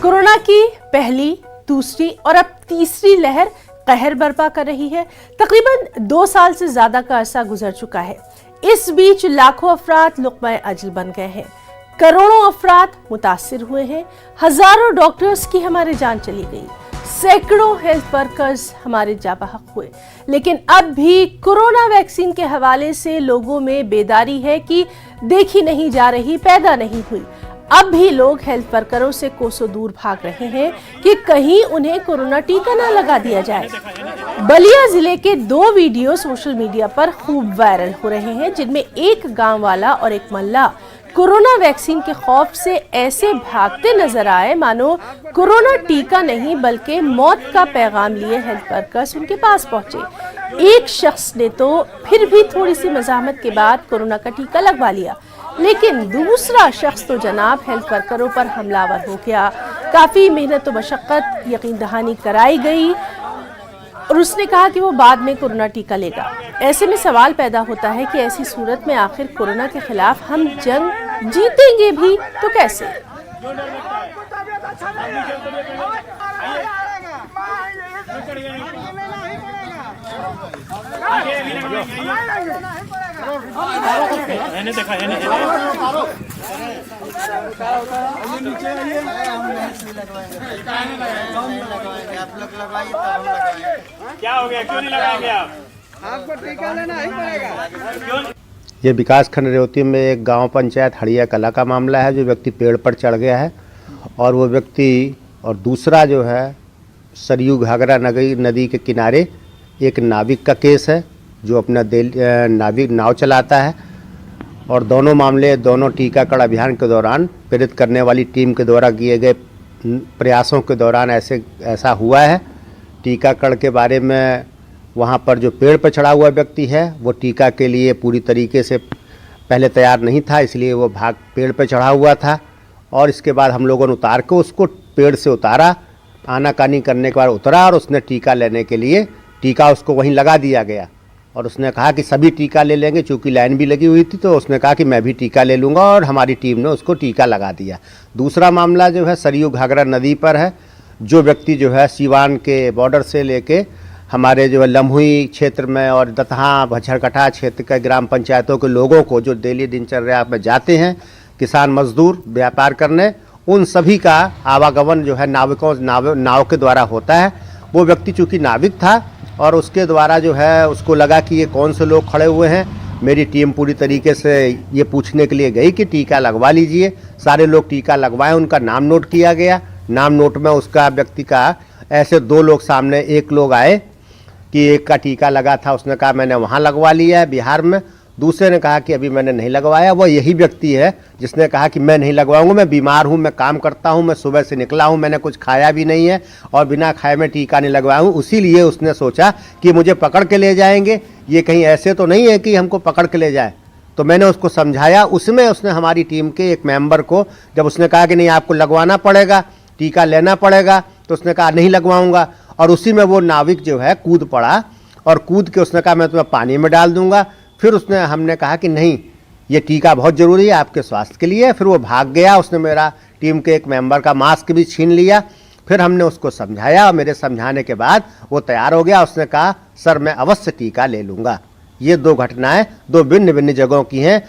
Corona की पहली, दूसरी और अब तीसरी लहर कहर बर्पा कर रही है। तकरीबन 2 साल से ज्यादा का अरसा गुजर चुका है। इस बीच लाखों अफराद लुक़्मा अजल बन गए हैं, करोड़ों अफराद मुतासिर हुए हैं, हजारों डॉक्टर्स की हमारी जान चली गई, सैकड़ों हेल्थ वर्कर्स हमारे जाबहक हुए। लेकिन अब भी कोरोना वैक्सीन के हवाले से लोगों में बेदारी है कि देखी नहीं जा रही, पैदा नहीं हुई। अब भी लोग हेल्थ वर्करों से कोसों दूर भाग रहे हैं कि कहीं उन्हें कोरोना टीका ना लगा दिया जाए। बलिया जिले के 2 वीडियो सोशल मीडिया पर खूब वायरल हो रहे हैं, जिनमें एक गांव वाला और एक मल्ला कोरोना वैक्सीन के खौफ से ऐसे भागते नजर आए मानो कोरोना टीका नहीं बल्कि मौत का पैगाम लिए हेल्थ वर्कर्स उनके पास पहुंचे। एक शख्स ने तो फिर भी थोड़ी सी मज़ाहमत के बाद कोरोना का टीका लगवा लिया, लेकिन दूसरा शख्स तो जनाब हेल्थ वर्करों पर हमलावर हो गया। काफी मेहनत और मशक्कत यकीन दहानी कराई गई और उसने कहा कि वो बाद में कोरोना टीका लेगा। ऐसे में सवाल पैदा होता है कि ऐसी सूरत में आखिर कोरोना के खिलाफ हम जंग जीतेंगे भी तो कैसे? क्या हो गया, क्यों नहीं लगाएंगे आप? आपको टीका लेना ही पड़ेगा। ये विकास खंड रेवती में एक गांव पंचायत हड़िया कला का मामला है। जो व्यक्ति पेड़ पर चढ़ गया है और वो व्यक्ति, और दूसरा जो है सरयू घाघरा नदी के किनारे एक नाविक का केस है जो अपना नाव चलाता है। और दोनों मामले दोनों टीकाकरण अभियान के दौरान प्रेरित करने वाली टीम के द्वारा किए गए प्रयासों के दौरान ऐसा हुआ है। टीकाकरण के बारे में वहाँ पर जो पेड़ पर चढ़ा हुआ व्यक्ति है वो टीका के लिए पूरी तरीके से पहले तैयार नहीं था, इसलिए वो पेड़ पर चढ़ा हुआ था। और इसके बाद हम लोगों ने उतार के उसको पेड़ से उतारा, आनाकानी करने के बाद उतरा और उसने टीका लेने के लिए टीका उसको वहीं लगा दिया गया। और उसने कहा कि सभी टीका ले लेंगे, चूँकि लाइन भी लगी हुई थी तो उसने कहा कि मैं भी टीका ले लूँगा, और हमारी टीम ने उसको टीका लगा दिया। दूसरा मामला जो है सरयू घाघरा नदी पर है। जो व्यक्ति जो है सीवान के बॉर्डर से लेके हमारे जो है लम्हुई क्षेत्र में और दतहा भचरकटा क्षेत्र के ग्राम पंचायतों के लोगों को जो डेली दिनचर्या में जाते हैं, किसान मजदूर व्यापार करने, उन सभी का आवागमन जो है नाव के द्वारा होता है। वो व्यक्ति चूँकि नाविक था और उसके द्वारा जो है उसको लगा कि ये कौन से लोग खड़े हुए हैं। मेरी टीम पूरी तरीके से ये पूछने के लिए गई कि टीका लगवा लीजिए। सारे लोग टीका लगवाएं, उनका नाम नोट किया गया। नाम नोट में उसका व्यक्ति का ऐसे 2 लोग सामने, एक लोग आए कि एक का टीका लगा था, उसने कहा मैंने वहाँ लगवा लिया है बिहार में। दूसरे ने कहा कि अभी मैंने नहीं लगवाया। वो यही व्यक्ति है जिसने कहा कि मैं नहीं लगवाऊंगा, मैं बीमार हूँ, मैं काम करता हूँ, मैं सुबह से निकला हूँ, मैंने कुछ खाया भी नहीं है और बिना खाए मैं टीका नहीं लगवाऊँ। इसीलिए उसने सोचा कि मुझे पकड़ के ले जाएंगे, ये कहीं ऐसे तो नहीं है कि हमको पकड़ के ले जाए। तो मैंने उसको समझाया। उसमें उसने हमारी टीम के एक मेंबर को, जब उसने कहा कि नहीं आपको लगवाना पड़ेगा, टीका लेना पड़ेगा, तो उसने कहा नहीं लगवाऊंगा। और उसी में वो नाविक जो है कूद पड़ा और कूद के उसने कहा मैं तुम्हें पानी में डाल दूंगा। फिर हमने कहा कि नहीं, ये टीका बहुत ज़रूरी है आपके स्वास्थ्य के लिए। फिर वो भाग गया। उसने मेरा टीम के एक मेंबर का मास्क भी छीन लिया। फिर हमने उसको समझाया और मेरे समझाने के बाद वो तैयार हो गया। उसने कहा सर मैं अवश्य टीका ले लूँगा। ये 2 घटनाएं 2 भिन्न भिन्न जगहों की हैं।